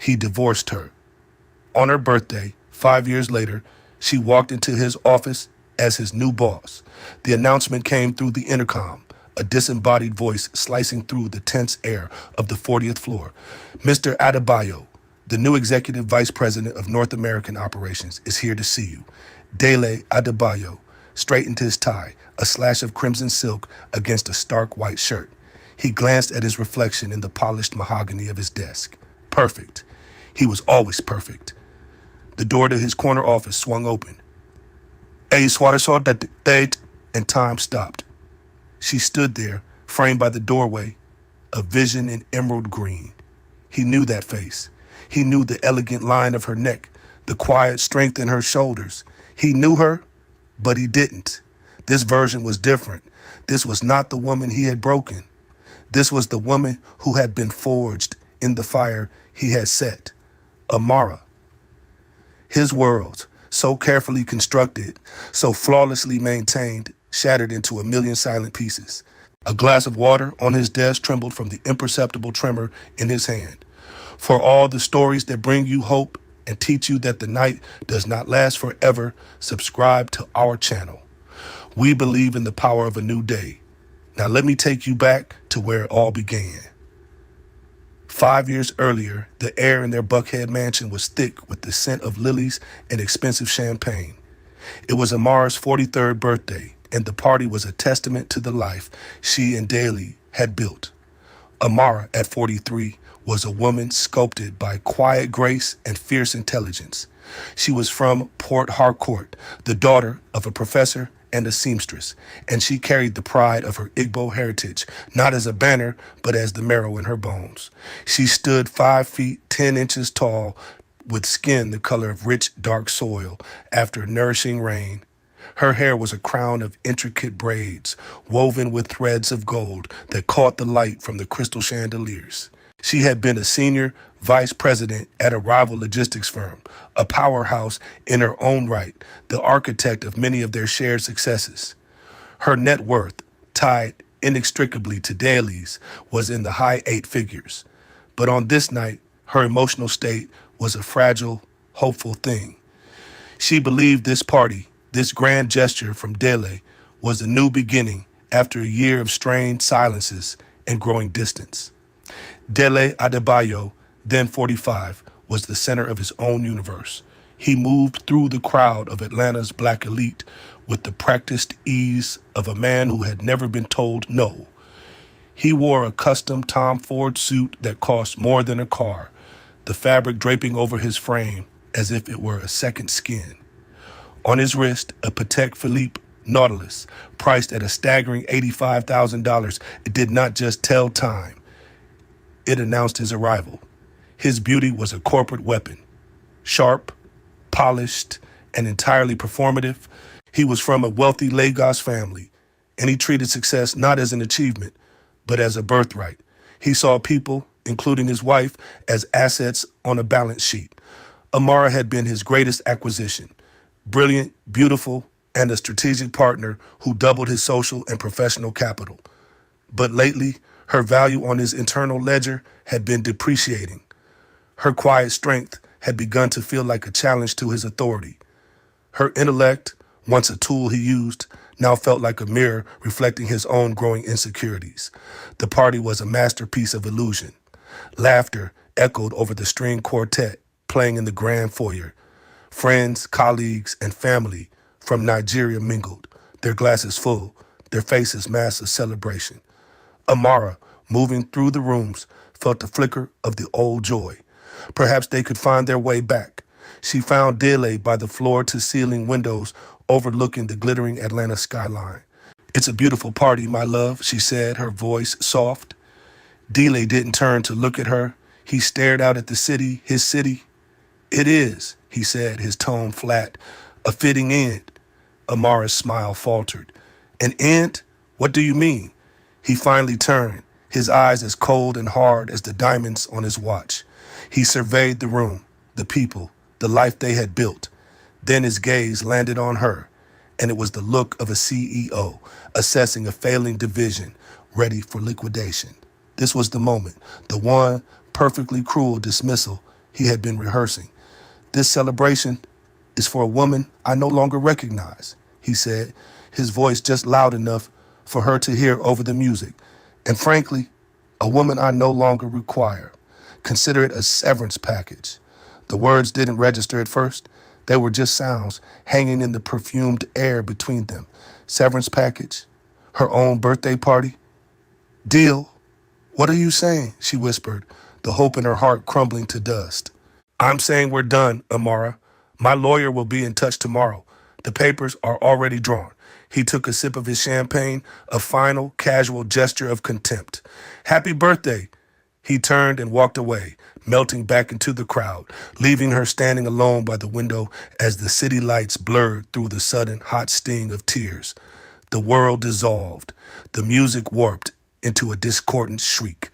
He divorced her. On her birthday, 5 years later, she walked into his office as his new boss. The announcement came through the intercom, a disembodied voice slicing through the tense air of the 40th floor. Mr. Adebayo, the new executive vice president of North American operations, is here to see you. Dele Adebayo straightened his tie, a slash of crimson silk against a stark white shirt. He glanced at his reflection in the polished mahogany of his desk. Perfect. He was always perfect. The door to his corner office swung open. And time stopped. She stood there, framed by the doorway, a vision in emerald green. He knew that face. He knew the elegant line of her neck, the quiet strength in her shoulders. He knew her, but he didn't. This version was different. This was not the woman he had broken. This was the woman who had been forged in the fire he had set. Amara. His world, so carefully constructed, so flawlessly maintained, shattered into a million silent pieces. A glass of water on his desk trembled from the imperceptible tremor in his hand. For all the stories that bring you hope and teach you that the night does not last forever, subscribe to our channel. We believe in the power of a new day. Now let me take you back to where it all began. 5 years earlier, the air in their Buckhead mansion was thick with the scent of lilies and expensive champagne. It was Amara's 43rd birthday, and the party was a testament to the life she and Dele had built. Amara, at 43, was a woman sculpted by quiet grace and fierce intelligence. She was from Port Harcourt, the daughter of a professor and a seamstress, and she carried the pride of her Igbo heritage, not as a banner, but as the marrow in her bones. She stood 5 feet 10 inches tall, with skin the color of rich, dark soil after nourishing rain. Her hair was a crown of intricate braids, woven with threads of gold that caught the light from the crystal chandeliers. She had been a senior vice president at a rival logistics firm, a powerhouse in her own right, the architect of many of their shared successes. Her net worth, tied inextricably to Dele's, was in the high 8 figures. But on this night, her emotional state was a fragile, hopeful thing. She believed this party, this grand gesture from Dele, was a new beginning after a year of strained silences and growing distance. Dele Adebayo, then 45, was the center of his own universe. He moved through the crowd of Atlanta's black elite with the practiced ease of a man who had never been told no. He wore a custom Tom Ford suit that cost more than a car, the fabric draping over his frame as if it were a second skin. On his wrist, a Patek Philippe Nautilus, priced at a staggering $85,000. It did not just tell time. It announced his arrival. His beauty was a corporate weapon. Sharp, polished, and entirely performative. He was from a wealthy Lagos family, and he treated success not as an achievement, but as a birthright. He saw people, including his wife, as assets on a balance sheet. Amara had been his greatest acquisition. Brilliant, beautiful, and a strategic partner who doubled his social and professional capital. But lately, her value on his internal ledger had been depreciating. Her quiet strength had begun to feel like a challenge to his authority. Her intellect, once a tool he used, now felt like a mirror reflecting his own growing insecurities. The party was a masterpiece of illusion. Laughter echoed over the string quartet playing in the grand foyer. Friends, colleagues, and family from Nigeria mingled, their glasses full, their faces masked of celebration. Amara, moving through the rooms, felt the flicker of the old joy. Perhaps they could find their way back. She found Dele by the floor-to-ceiling windows overlooking the glittering Atlanta skyline. "It's a beautiful party, my love," she said, her voice soft. Dele didn't turn to look at her. He stared out at the city, his city. "It is," he said, his tone flat. "A fitting end." Amara's smile faltered. "An end? What do you mean?" He finally turned, his eyes as cold and hard as the diamonds on his watch. He surveyed the room, the people, the life they had built. Then his gaze landed on her, and it was the look of a CEO assessing a failing division ready for liquidation. This was the moment, the one perfectly cruel dismissal he had been rehearsing. This celebration is for a woman I no longer recognize, he said, his voice just loud enough for her to hear over the music. And frankly, a woman I no longer require. Consider it a severance package. The words didn't register at first. They were just sounds hanging in the perfumed air between them. Severance package, her own birthday party. Deal. What are you saying? She whispered, the hope in her heart crumbling to dust. I'm saying we're done, Amara. My lawyer will be in touch tomorrow. The papers are already drawn. He took a sip of his champagne, a final, casual gesture of contempt. Happy birthday. He turned and walked away, melting back into the crowd, leaving her standing alone by the window as the city lights blurred through the sudden hot sting of tears. The world dissolved. The music warped into a discordant shriek.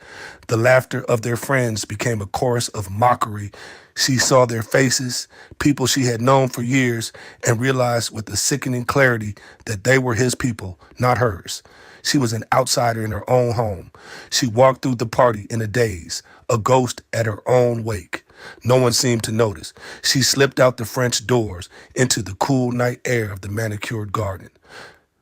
The laughter of their friends became a chorus of mockery. She saw their faces, people she had known for years, and realized with a sickening clarity that they were his people, not hers. She was an outsider in her own home. She walked through the party in a daze, a ghost at her own wake. No one seemed to notice. She slipped out the French doors into the cool night air of the manicured garden.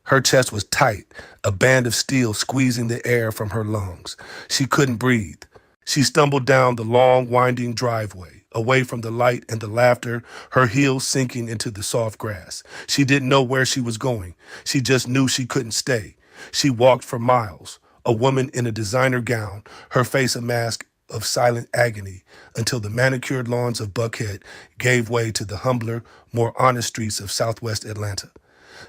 Her chest was tight, a band of steel squeezing the air from her lungs. She couldn't breathe. She stumbled down the long, winding driveway, away from the light and the laughter, her heels sinking into the soft grass. She didn't know where she was going. She just knew she couldn't stay. She walked for miles, a woman in a designer gown, her face a mask of silent agony, until the manicured lawns of Buckhead gave way to the humbler, more honest streets of southwest Atlanta.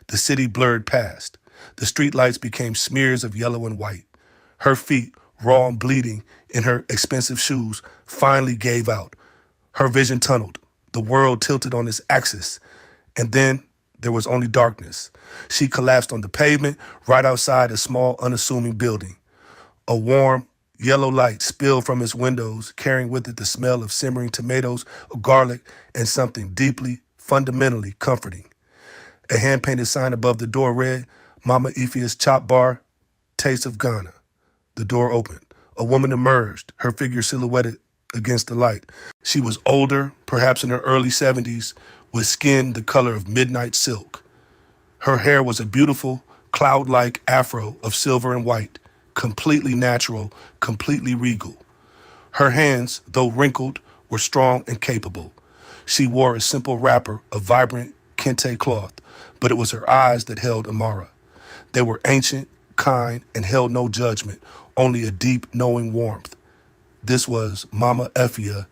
The city blurred past. The streetlights became smears of yellow and white. Her feet, raw and bleeding in her expensive shoes, finally gave out. Her vision tunneled. The world tilted on its axis. And then there was only darkness. She collapsed on the pavement right outside a small, unassuming building. A warm, yellow light spilled from its windows, carrying with it the smell of simmering tomatoes, garlic, and something deeply, fundamentally comforting. A hand-painted sign above the door read, Mama Efia's Chop Bar, Taste of Ghana. The door opened. A woman emerged, her figure silhouetted against the light. She was older, perhaps in her early 70s, with skin the color of midnight silk. Her hair was a beautiful, cloud-like afro of silver and white, completely natural, completely regal. Her hands, though wrinkled, were strong and capable. She wore a simple wrapper of vibrant kente cloth, but it was her eyes that held Amara. They were ancient, kind, and held no judgment, only a deep, knowing warmth. This was Mama Efia.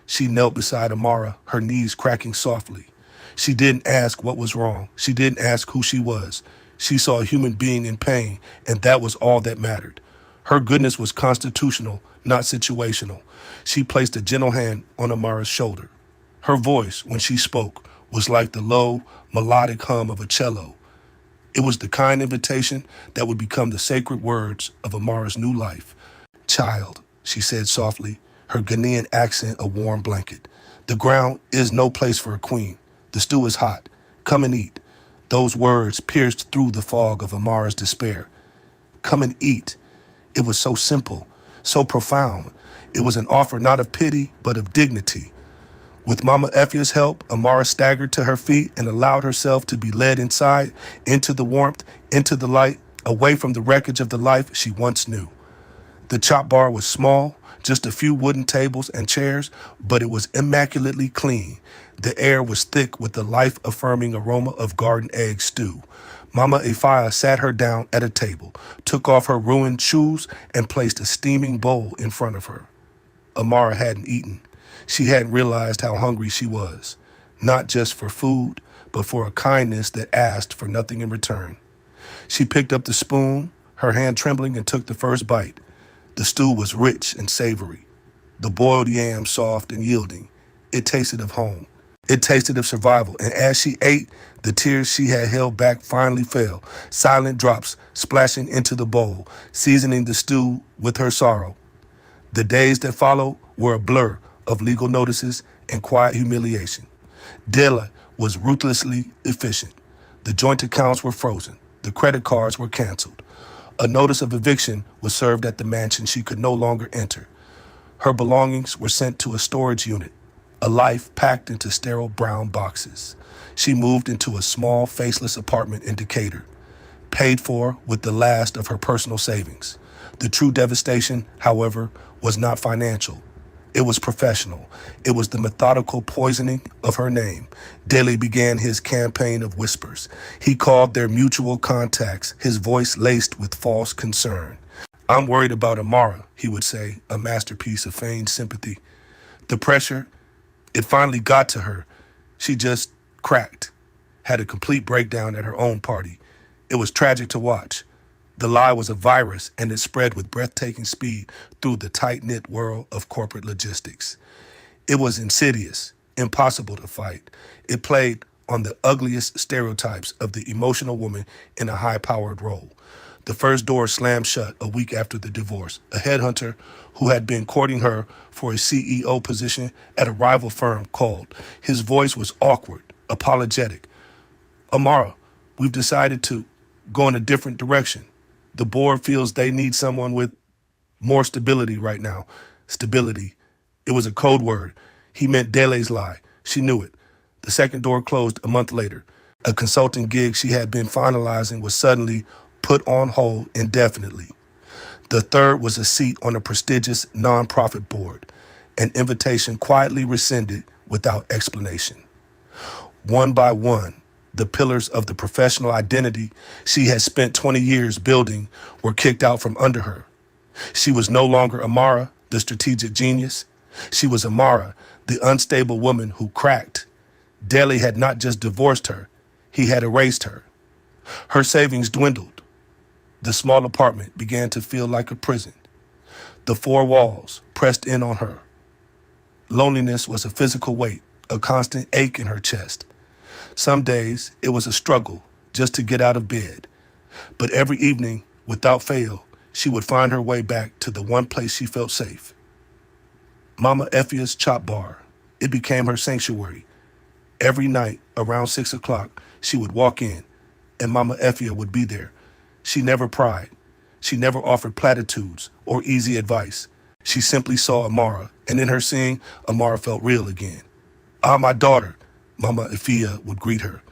She knelt beside Amara, her knees cracking softly. She didn't ask what was wrong. She didn't ask who she was. She saw a human being in pain, and that was all that mattered. Her goodness was constitutional, not situational. She placed a gentle hand on Amara's shoulder. Her voice, when she spoke, was like the low, melodic hum of a cello. It was the kind invitation that would become the sacred words of Amara's new life. Child, she said softly, her Ghanaian accent a warm blanket. The ground is no place for a queen. The stew is hot. Come and eat. Those words pierced through the fog of Amara's despair. Come and eat. It was so simple, so profound. It was an offer not of pity, but of dignity. With Mama Efia's help, Amara staggered to her feet and allowed herself to be led inside, into the warmth, into the light, away from the wreckage of the life she once knew. The chop bar was small, just a few wooden tables and chairs, but it was immaculately clean. The air was thick with the life-affirming aroma of garden egg stew. Mama Efia sat her down at a table, took off her ruined shoes, and placed a steaming bowl in front of her. Amara hadn't eaten. She hadn't realized how hungry she was, not just for food, but for a kindness that asked for nothing in return. She picked up the spoon, her hand trembling, and took the first bite. The stew was rich and savory, the boiled yam soft and yielding. It tasted of home. It tasted of survival, and as she ate, the tears she had held back finally fell, silent drops splashing into the bowl, seasoning the stew with her sorrow. The days that followed were a blur of legal notices and quiet humiliation. Dele was ruthlessly efficient. The joint accounts were frozen. The credit cards were canceled. A notice of eviction was served at the mansion she could no longer enter. Her belongings were sent to a storage unit, a life packed into sterile brown boxes. She moved into a small, faceless apartment in Decatur, paid for with the last of her personal savings. The true devastation, however, was not financial. It was professional. It was the methodical poisoning of her name. Dele began his campaign of whispers. He called their mutual contacts, his voice laced with false concern. "I'm worried about Amara," he would say, a masterpiece of feigned sympathy. The pressure, it finally got to her. She just cracked, had a complete breakdown at her own party. It was tragic to watch. The lie was a virus, and it spread with breathtaking speed through the tight-knit world of corporate logistics. It was insidious, impossible to fight. It played on the ugliest stereotypes of the emotional woman in a high-powered role. The first door slammed shut a week after the divorce. A headhunter who had been courting her for a CEO position at a rival firm called. His voice was awkward, apologetic. "Amara, we've decided to go in a different direction. The board feels they need someone with more stability right now." Stability. It was a code word. He meant Dele's lie. She knew it. The second door closed a month later. A consulting gig she had been finalizing was suddenly put on hold indefinitely. The third was a seat on a prestigious nonprofit board, an invitation quietly rescinded without explanation. One by one, the pillars of the professional identity she had spent 20 years building were kicked out from under her. She was no longer Amara, the strategic genius. She was Amara, the unstable woman who cracked. Dele had not just divorced her, he had erased her. Her savings dwindled. The small apartment began to feel like a prison. The four walls pressed in on her. Loneliness was a physical weight, a constant ache in her chest. Some days it was a struggle just to get out of bed. But every evening, without fail, she would find her way back to the one place she felt safe. Mama Efia's chop bar. It became her sanctuary. Every night around 6 o'clock, she would walk in, and Mama Efia would be there. She never pried. She never offered platitudes or easy advice. She simply saw Amara, and in her seeing, Amara felt real again. "Ah, my daughter," Mama Efia would greet her,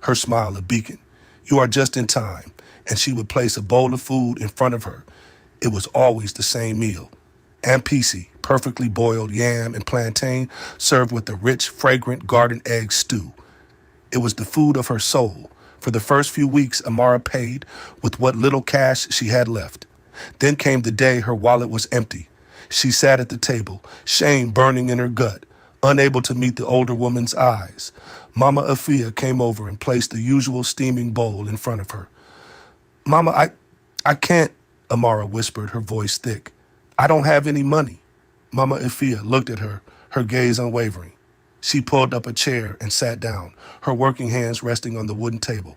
her smile a beacon. "You are just in time," and she would place a bowl of food in front of her. It was always the same meal. Ampisi, perfectly boiled yam and plantain, served with a rich, fragrant garden egg stew. It was the food of her soul. For the first few weeks, Amara paid with what little cash she had left. Then came the day her wallet was empty. She sat at the table, shame burning in her gut, unable to meet the older woman's eyes. Mama Efia came over and placed the usual steaming bowl in front of her. "Mama, I can't," Amara whispered, her voice thick. "I don't have any money." Mama Efia looked at her, her gaze unwavering. She pulled up a chair and sat down, her working hands resting on the wooden table.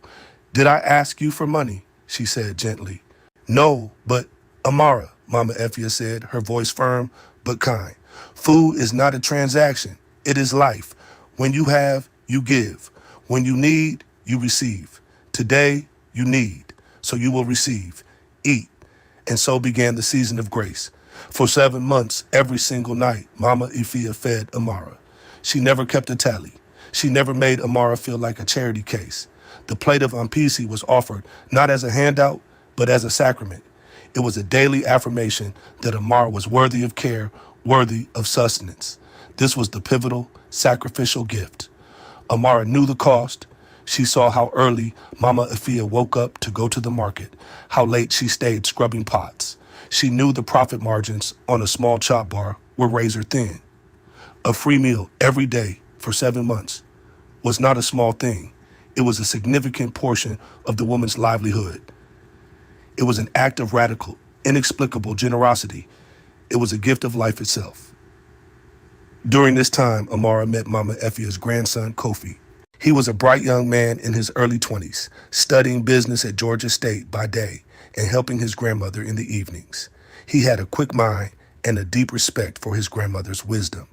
"Did I ask you for money?" she said gently. "No, but Amara," Mama Efia said, her voice firm but kind. "Food is not a transaction. It is life. When you have, you give. When you need, you receive. Today, you need, so you will receive. Eat." And so began the season of grace. For 7 months, every single night, Mama Efia fed Amara. She never kept a tally. She never made Amara feel like a charity case. The plate of ampisi was offered not as a handout, but as a sacrament. It was a daily affirmation that Amara was worthy of care, worthy of sustenance. This was the pivotal, sacrificial gift. Amara knew the cost. She saw how early Mama Efia woke up to go to the market, how late she stayed scrubbing pots. She knew the profit margins on a small chop bar were razor thin. A free meal every day for 7 months was not a small thing. It was a significant portion of the woman's livelihood. It was an act of radical, inexplicable generosity. It was a gift of life itself. During this time, Amara met Mama Efia's grandson, Kofi. He was a bright young man in his early 20s, studying business at Georgia State by day and helping his grandmother in the evenings. He had a quick mind and a deep respect for his grandmother's wisdom.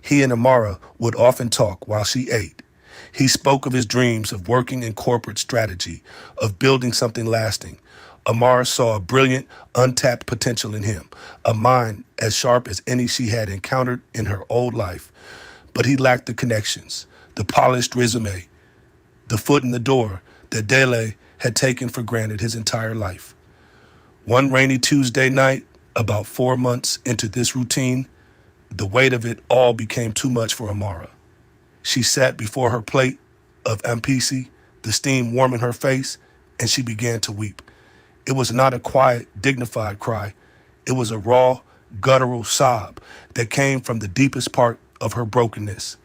He and Amara would often talk while she ate. He spoke of his dreams of working in corporate strategy, of building something lasting, Amara saw a brilliant, untapped potential in him, a mind as sharp as any she had encountered in her old life. But he lacked the connections, the polished resume, the foot in the door that Dele had taken for granted his entire life. One rainy Tuesday night, about 4 months into this routine, the weight of it all became too much for Amara. She sat before her plate of ampisi, the steam warming her face, and she began to weep. It was not a quiet, dignified cry. It was a raw, guttural sob that came from the deepest part of her brokenness.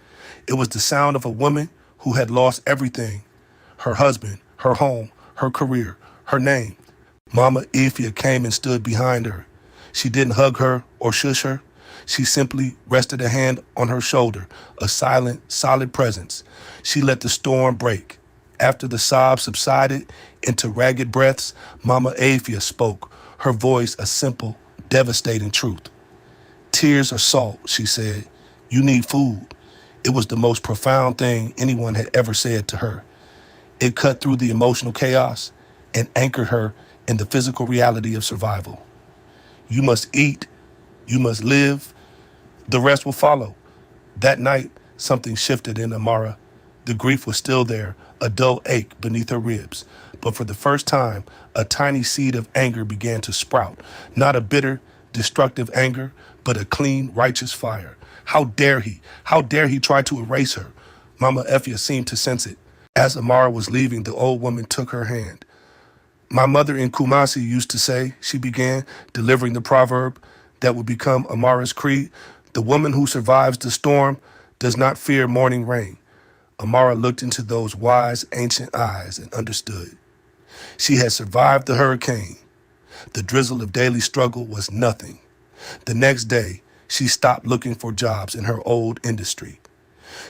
It was the sound of a woman who had lost everything: her husband, her home, her career, her name. Mama Efia came and stood behind her. She didn't hug her or shush her. She simply rested a hand on her shoulder, a silent, solid presence. She let the storm break. After the sobs subsided into ragged breaths, Mama Efia spoke, her voice a simple, devastating truth. "Tears are salt," she said. "You need food." It was the most profound thing anyone had ever said to her. It cut through the emotional chaos and anchored her in the physical reality of survival. You must eat, you must live, the rest will follow. That night, something shifted in Amara. The grief was still there, a dull ache beneath her ribs. But for the first time, a tiny seed of anger began to sprout. Not a bitter, destructive anger, but a clean, righteous fire. How dare he? How dare he try to erase her? Mama Efia seemed to sense it. As Amara was leaving, the old woman took her hand. "My mother in Kumasi used to say," she began, delivering the proverb that would become Amara's creed, "the woman who survives the storm does not fear morning rain." Amara looked into those wise, ancient eyes and understood. She had survived the hurricane. The drizzle of daily struggle was nothing. The next day, she stopped looking for jobs in her old industry.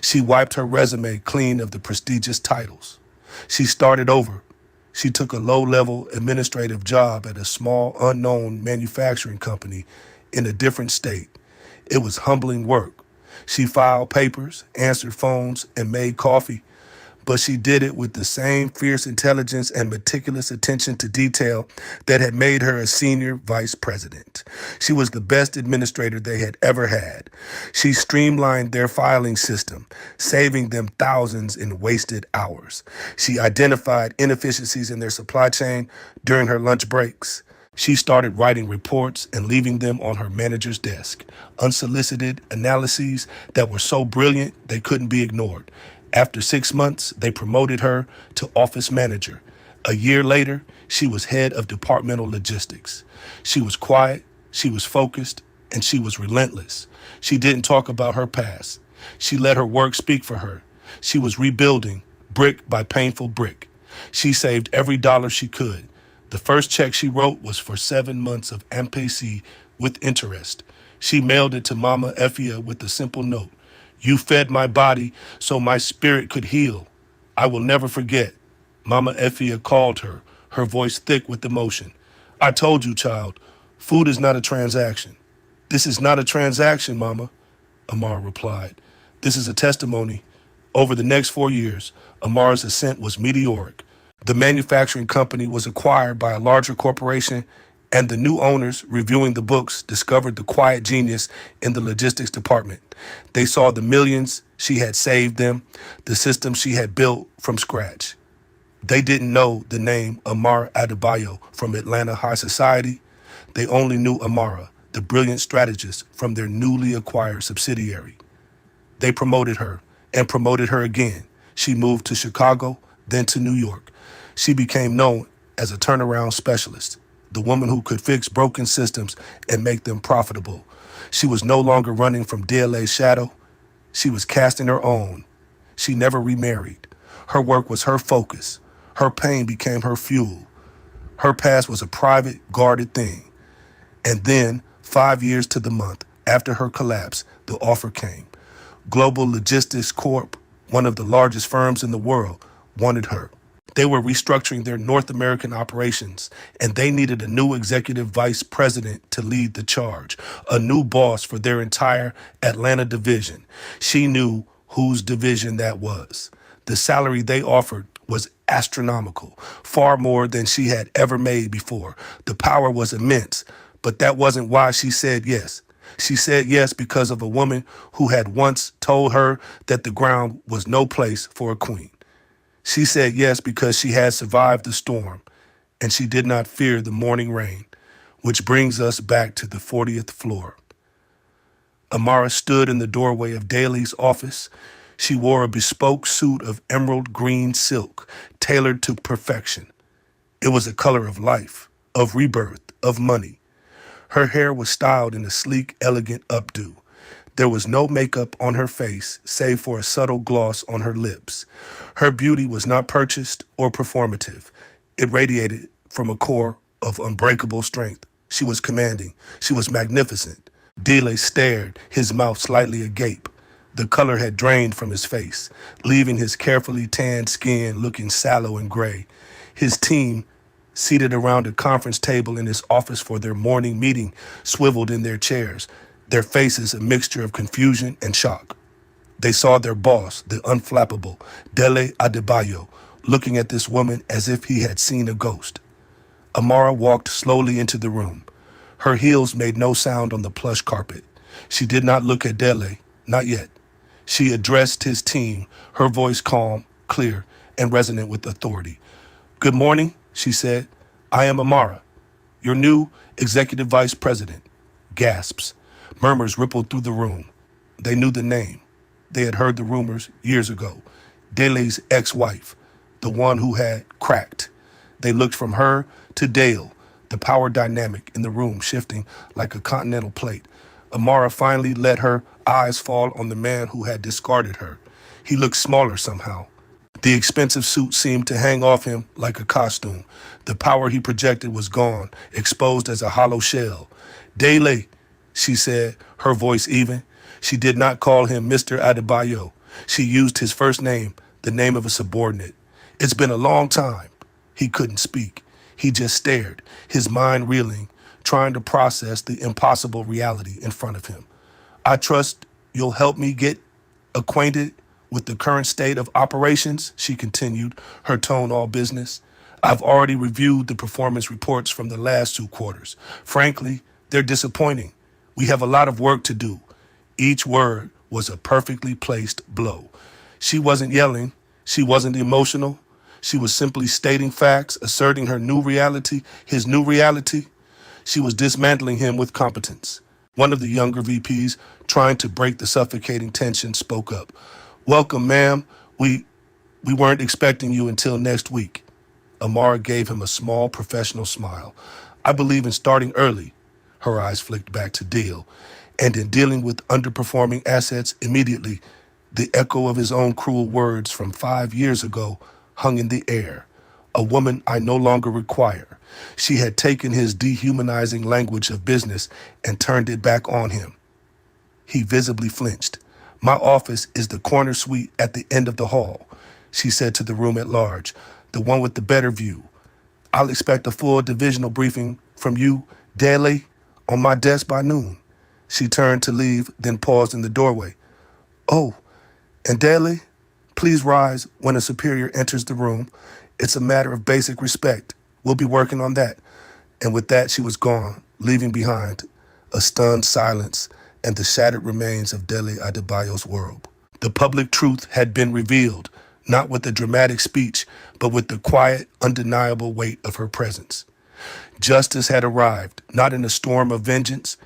She wiped her resume clean of the prestigious titles. She started over. She took a low-level administrative job at a small, unknown manufacturing company in a different state. It was humbling work. She filed papers, answered phones, and made coffee, but she did it with the same fierce intelligence and meticulous attention to detail that had made her a senior vice president. She was the best administrator they had ever had. She streamlined their filing system, saving them thousands in wasted hours. She identified inefficiencies in their supply chain during her lunch breaks. She started writing reports and leaving them on her manager's desk, unsolicited analyses that were so brilliant they couldn't be ignored. After 6 months, they promoted her to office manager. A year later, she was head of departmental logistics. She was quiet, she was focused, and she was relentless. She didn't talk about her past. She let her work speak for her. She was rebuilding, brick by painful brick. She saved every dollar she could. The first check she wrote was for 7 months of MPC with interest. She mailed it to Mama Efia with a simple note. "You fed my body so my spirit could heal. I will never forget." Mama Efia called her, her voice thick with emotion. "I told you, child, food is not a transaction." "This is not a transaction, Mama," Amara replied. "This is a testimony." Over the next 4 years, Amara's ascent was meteoric. The manufacturing company was acquired by a larger corporation, and the new owners, reviewing the books, discovered the quiet genius in the logistics department. They saw the millions she had saved them, the system she had built from scratch. They didn't know the name Amara Adebayo from Atlanta High Society. They only knew Amara, the brilliant strategist from their newly acquired subsidiary. They promoted her and promoted her again. She moved to Chicago, then to New York. She became known as a turnaround specialist, the woman who could fix broken systems and make them profitable. She was no longer running from Dele's shadow. She was casting her own. She never remarried. Her work was her focus. Her pain became her fuel. Her past was a private, guarded thing. And then, 5 years to the month after her collapse, the offer came. Global Logistics Corp., one of the largest firms in the world, wanted her. They were restructuring their North American operations, and they needed a new executive vice president to lead the charge, a new boss for their entire Atlanta division. She knew whose division that was. The salary they offered was astronomical, far more than she had ever made before. The power was immense, but that wasn't why she said yes. She said yes because of a woman who had once told her that the ground was no place for a queen. She said yes because she had survived the storm, and she did not fear the morning rain, which brings us back to the 40th floor. Amara stood in the doorway of Dele's office. She wore a bespoke suit of emerald green silk, tailored to perfection. It was the color of life, of rebirth, of money. Her hair was styled in a sleek, elegant updo. There was no makeup on her face, save for a subtle gloss on her lips. Her beauty was not purchased or performative. It radiated from a core of unbreakable strength. She was commanding. She was magnificent. Dele stared, his mouth slightly agape. The color had drained from his face, leaving his carefully tanned skin looking sallow and gray. His team, seated around a conference table in his office for their morning meeting, swiveled in their chairs, their faces a mixture of confusion and shock. They saw their boss, the unflappable Dele Adebayo, looking at this woman as if he had seen a ghost. Amara walked slowly into the room. Her heels made no sound on the plush carpet. She did not look at Dele, not yet. She addressed his team, her voice calm, clear, and resonant with authority. "Good morning," she said. "I am Amara, your new executive vice president." Gasps. Murmurs rippled through the room. They knew the name. They had heard the rumors years ago. Dele's ex-wife, the one who had cracked. They looked from her to Dale, the power dynamic in the room shifting like a continental plate. Amara finally let her eyes fall on the man who had discarded her. He looked smaller somehow. The expensive suit seemed to hang off him like a costume. The power he projected was gone, exposed as a hollow shell. "Dele," she said, her voice even. She did not call him Mr. Adebayo. She used his first name, the name of a subordinate. "It's been a long time." He couldn't speak. He just stared, his mind reeling, trying to process the impossible reality in front of him. "I trust you'll help me get acquainted with the current state of operations," she continued, her tone all business. "I've already reviewed the performance reports from the last 2 quarters. Frankly, they're disappointing. We have a lot of work to do." Each word was a perfectly placed blow. She wasn't yelling. She wasn't emotional. She was simply stating facts, asserting her new reality, his new reality. She was dismantling him with competence. One of the younger VPs, trying to break the suffocating tension, spoke up. "Welcome, ma'am. We weren't expecting you until next week." Amara gave him a small professional smile. "I believe in starting early." Her eyes flicked back to Dale. "And in dealing with underperforming assets immediately." The echo of his own cruel words from 5 years ago hung in the air. "A woman I no longer require." She had taken his dehumanizing language of business and turned it back on him. He visibly flinched. "My office is the corner suite at the end of the hall," she said to the room at large, "the one with the better view. I'll expect a full divisional briefing from you, Dele, on my desk by noon." She turned to leave, then paused in the doorway. "Oh, and Dele, please rise when a superior enters the room. It's a matter of basic respect. We'll be working on that." And with that, she was gone, leaving behind a stunned silence and the shattered remains of Dele Adebayo's world. The public truth had been revealed, not with a dramatic speech, but with the quiet, undeniable weight of her presence. Justice had arrived, not in a storm of vengeance,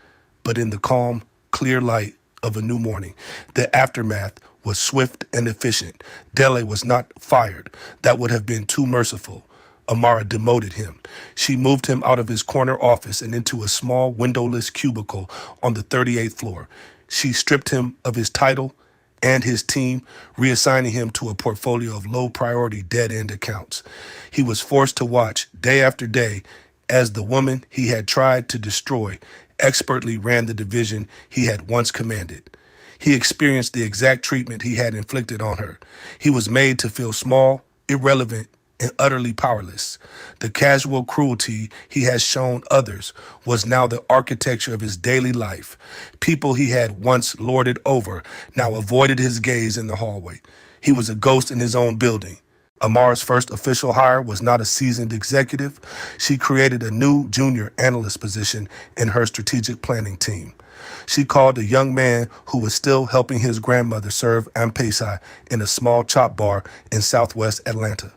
but in the calm, clear light of a new morning. The aftermath was swift and efficient. Dele was not fired. That would have been too merciful. Amara demoted him. She moved him out of his corner office and into a small windowless cubicle on the 38th floor. She stripped him of his title and his team, reassigning him to a portfolio of low-priority dead-end accounts. He was forced to watch, day after day, as the woman he had tried to destroy expertly ran the division he had once commanded. He experienced the exact treatment he had inflicted on her. He was made to feel small, irrelevant, and utterly powerless. The casual cruelty he had shown others was now the architecture of his daily life. People he had once lorded over now avoided his gaze in the hallway. He was a ghost in his own building. Amara's first official hire was not a seasoned executive. She created a new junior analyst position in her strategic planning team. She called a young man who was still helping his grandmother serve M-Pesa in a small chop bar in southwest Atlanta.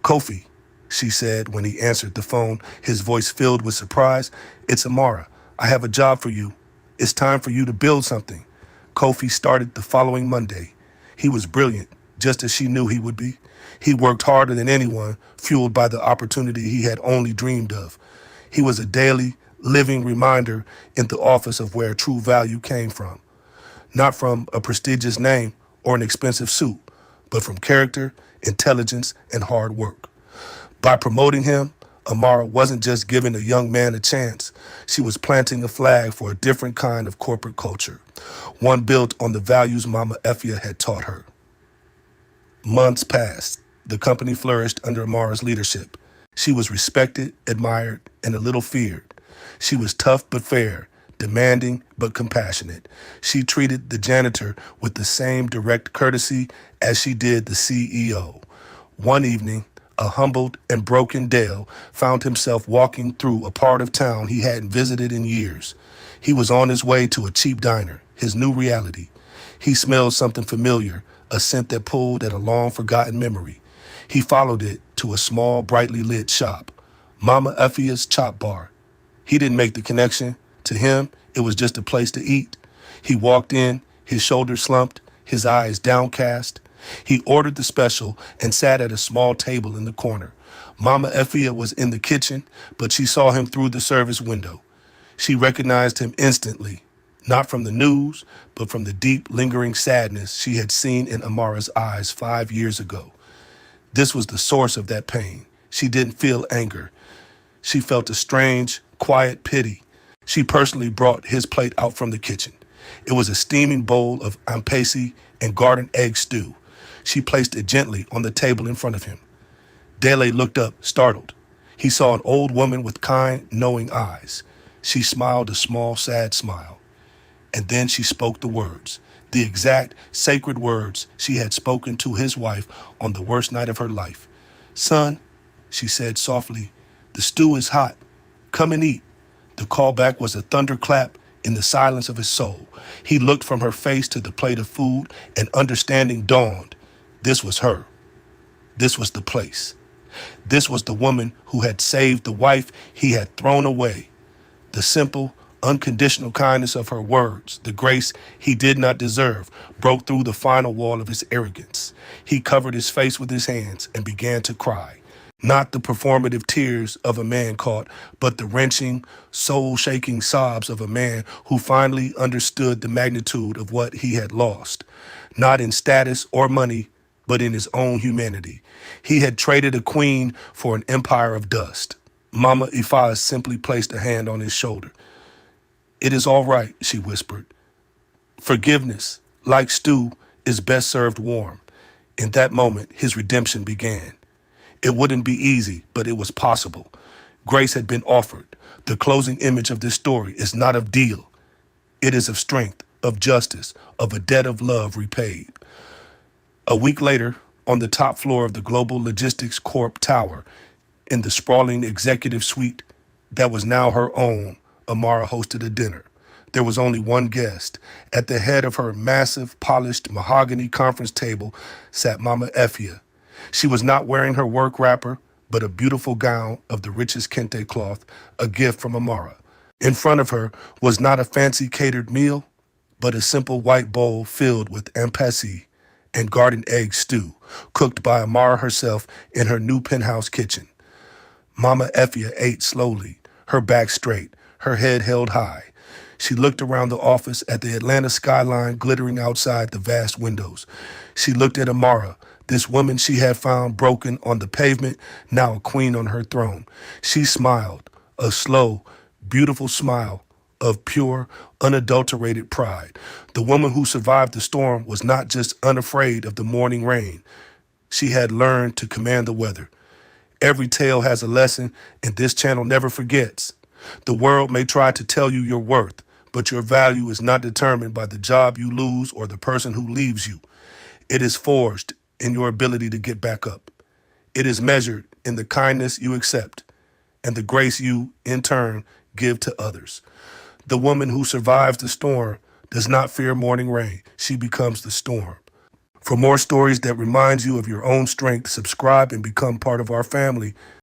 Kofi, she said when he answered the phone, his voice filled with surprise. It's Amara. I have a job for you. It's time for you to build something. Kofi started the following Monday. He was brilliant, just as she knew he would be. He worked harder than anyone, fueled by the opportunity he had only dreamed of. He was a daily, living reminder in the office of where true value came from. Not from a prestigious name or an expensive suit, but from character, intelligence, and hard work. By promoting him, Amara wasn't just giving a young man a chance. She was planting a flag for a different kind of corporate culture, one built on the values Mama Efia had taught her. Months passed. The company flourished under Amara's leadership. She was respected, admired, and a little feared. She was tough but fair, demanding but compassionate. She treated the janitor with the same direct courtesy as she did the CEO. One evening, a humbled and broken Dale found himself walking through a part of town he hadn't visited in years. He was on his way to a cheap diner, his new reality. He smelled something familiar, a scent that pulled at a long-forgotten memory. He followed it to a small, brightly lit shop, Mama Efia's Chop Bar. He didn't make the connection. To him, it was just a place to eat. He walked in, his shoulders slumped, his eyes downcast. He ordered the special and sat at a small table in the corner. Mama Efia was in the kitchen, but she saw him through the service window. She recognized him instantly, not from the news, but from the deep, lingering sadness she had seen in Amara's eyes 5 years ago. This was the source of that pain. She didn't feel anger. She felt a strange, quiet pity. She personally brought his plate out from the kitchen. It was a steaming bowl of ampesi and garden egg stew. She placed it gently on the table in front of him. Dele looked up, startled. He saw an old woman with kind, knowing eyes. She smiled a small, sad smile. And then she spoke the words, the exact, sacred words she had spoken to his wife on the worst night of her life. Son, she said softly, the stew is hot. Come and eat. The callback was a thunderclap in the silence of his soul. He looked from her face to the plate of food, and understanding dawned. This was her. This was the place. This was the woman who had saved the wife he had thrown away. The simple, unconditional kindness of her words, the grace he did not deserve, broke through the final wall of his arrogance. He covered his face with his hands and began to cry. Not the performative tears of a man caught, but the wrenching, soul-shaking sobs of a man who finally understood the magnitude of what he had lost. Not in status or money, but in his own humanity. He had traded a queen for an empire of dust. Mama Efia simply placed a hand on his shoulder. It is all right, she whispered. Forgiveness, like stew, is best served warm. In that moment, his redemption began. It wouldn't be easy, but it was possible. Grace had been offered. The closing image of this story is not of deal. It is of strength, of justice, of a debt of love repaid. A week later, on the top floor of the Global Logistics Corp Tower, in the sprawling executive suite that was now her own, Amara hosted a dinner. There was only one guest. At the head of her massive, polished mahogany conference table sat Mama Efia. She was not wearing her work wrapper, but a beautiful gown of the richest kente cloth, a gift from Amara. In front of her was not a fancy catered meal, but a simple white bowl filled with ampesi and garden egg stew, cooked by Amara herself in her new penthouse kitchen. Mama Efia ate slowly, her back straight, her head held high. She looked around the office at the Atlanta skyline glittering outside the vast windows. She looked at Amara, this woman she had found broken on the pavement, now a queen on her throne. She smiled, a slow, beautiful smile of pure, unadulterated pride. The woman who survived the storm was not just unafraid of the morning rain. She had learned to command the weather. Every tale has a lesson, and this channel never forgets. The world may try to tell you your worth, but your value is not determined by the job you lose or the person who leaves you. It is forged in your ability to get back up. It is measured in the kindness you accept and the grace you, in turn, give to others. The woman who survives the storm does not fear morning rain. She becomes the storm. For more stories that remind you of your own strength, subscribe and become part of our family